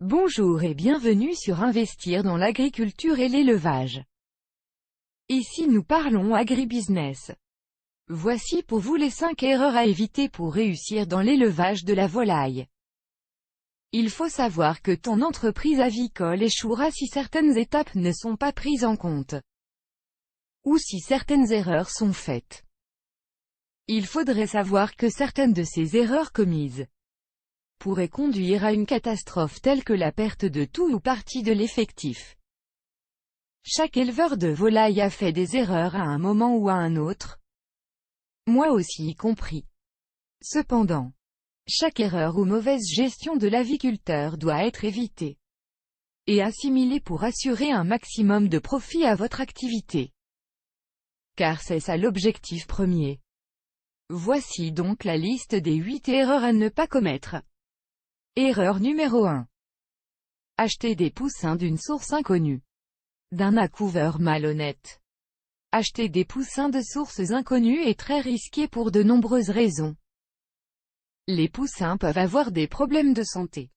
Bonjour et bienvenue sur Investir dans l'agriculture et l'élevage. Ici nous parlons agribusiness. Voici pour vous les 5 erreurs à éviter pour réussir dans l'élevage de la volaille. Il faut savoir que ton entreprise avicole échouera si certaines étapes ne sont pas prises en compte, ou si certaines erreurs sont faites. Il faudrait savoir que certaines de ces erreurs commises pourraient conduire à une catastrophe telle que la perte de tout ou partie de l'effectif. Chaque éleveur de volailles a fait des erreurs à un moment ou à un autre, moi aussi y compris. Cependant, chaque erreur ou mauvaise gestion de l'aviculteur doit être évitée et assimilée pour assurer un maximum de profit à votre activité. Car c'est ça l'objectif premier. Voici donc la liste des 8 erreurs à ne pas commettre. Erreur numéro 1. Acheter des poussins d'une source inconnue. D'un accouveur malhonnête. Acheter des poussins de sources inconnues est très risqué pour de nombreuses raisons. Les poussins peuvent avoir des problèmes de santé,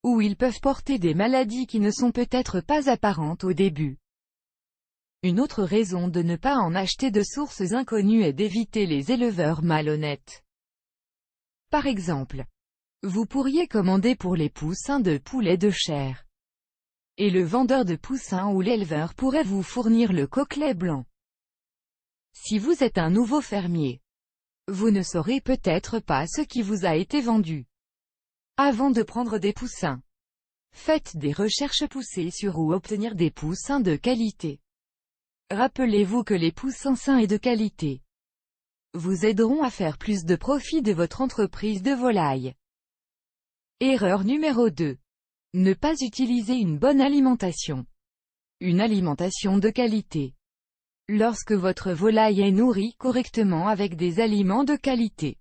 ou ils peuvent porter des maladies qui ne sont peut-être pas apparentes au début. Une autre raison de ne pas en acheter de sources inconnues est d'éviter les éleveurs malhonnêtes. Par exemple, vous pourriez commander pour les poussins de poulet de chair, et le vendeur de poussins ou l'éleveur pourrait vous fournir le coquelet blanc. Si vous êtes un nouveau fermier, vous ne saurez peut-être pas ce qui vous a été vendu. Avant de prendre des poussins, faites des recherches poussées sur où obtenir des poussins de qualité. Rappelez-vous que les poussins sains et de qualité vous aideront à faire plus de profit de votre entreprise de volaille. Erreur numéro 2. Ne pas utiliser une bonne alimentation. Une alimentation de qualité. Lorsque votre volaille est nourrie correctement avec des aliments de qualité,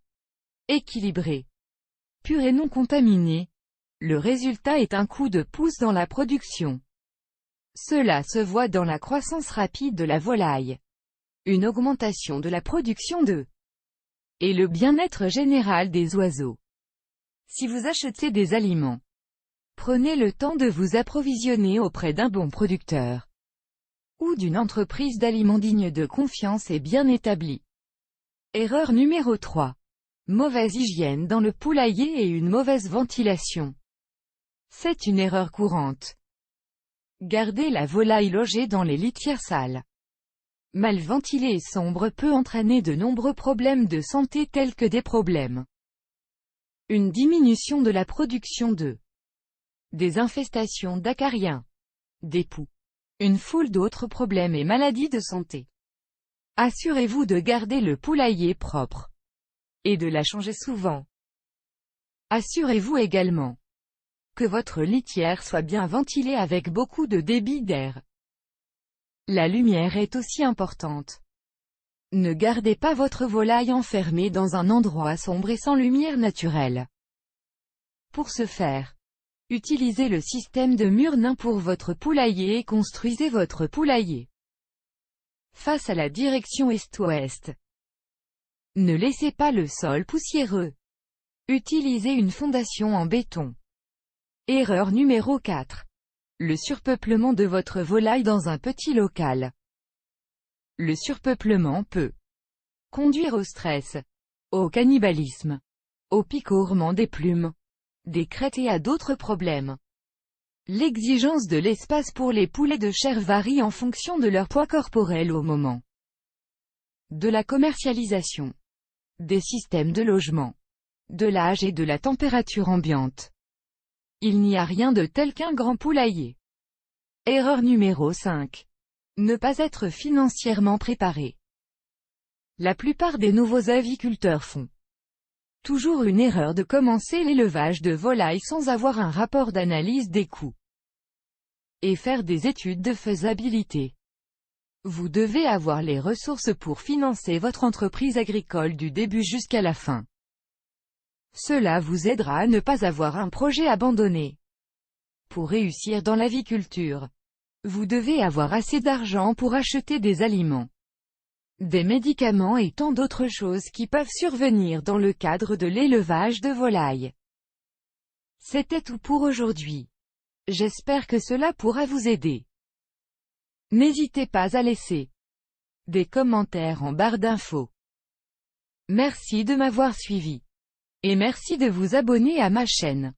équilibrés, purs et non contaminés, le résultat est un coup de pouce dans la production. Cela se voit dans la croissance rapide de la volaille, une augmentation de la production d'œufs, et le bien-être général des oiseaux. Si vous achetez des aliments, prenez le temps de vous approvisionner auprès d'un bon producteur, ou d'une entreprise d'aliments digne de confiance et bien établie. Erreur numéro 3. Mauvaise hygiène dans le poulailler et une mauvaise ventilation. C'est une erreur courante. Garder la volaille logée dans les litières sales, mal ventilées et sombres peut entraîner de nombreux problèmes de santé tels que des problèmes. Une diminution de la production d'œufs, des infestations d'acariens, des poux, une foule d'autres problèmes et maladies de santé. Assurez-vous de garder le poulailler propre et de la changer souvent. Assurez-vous également que votre litière soit bien ventilée avec beaucoup de débit d'air. La lumière est aussi importante. Ne gardez pas votre volaille enfermée dans un endroit sombre et sans lumière naturelle. Pour ce faire, utilisez le système de mur nain pour votre poulailler et construisez votre poulailler face à la direction est-ouest. Ne laissez pas le sol poussiéreux. Utilisez une fondation en béton. Erreur numéro 4. Le surpeuplement de votre volaille dans un petit local. Le surpeuplement peut conduire au stress, au cannibalisme, au picotement des plumes, des crêtes et à d'autres problèmes. L'exigence de l'espace pour les poulets de chair varie en fonction de leur poids corporel au moment de la commercialisation, des systèmes de logement, de l'âge et de la température ambiante. Il n'y a rien de tel qu'un grand poulailler. Erreur numéro 5. Ne pas être financièrement préparé. La plupart des nouveaux aviculteurs font toujours une erreur de commencer l'élevage de volailles sans avoir un rapport d'analyse des coûts et faire des études de faisabilité. Vous devez avoir les ressources pour financer votre entreprise agricole du début jusqu'à la fin. Cela vous aidera à ne pas avoir un projet abandonné. Pour réussir dans l'aviculture, vous devez avoir assez d'argent pour acheter des aliments, des médicaments et tant d'autres choses qui peuvent survenir dans le cadre de l'élevage de volailles. C'était tout pour aujourd'hui. J'espère que cela pourra vous aider. N'hésitez pas à laisser des commentaires en barre d'infos. Merci de m'avoir suivi. Et merci de vous abonner à ma chaîne.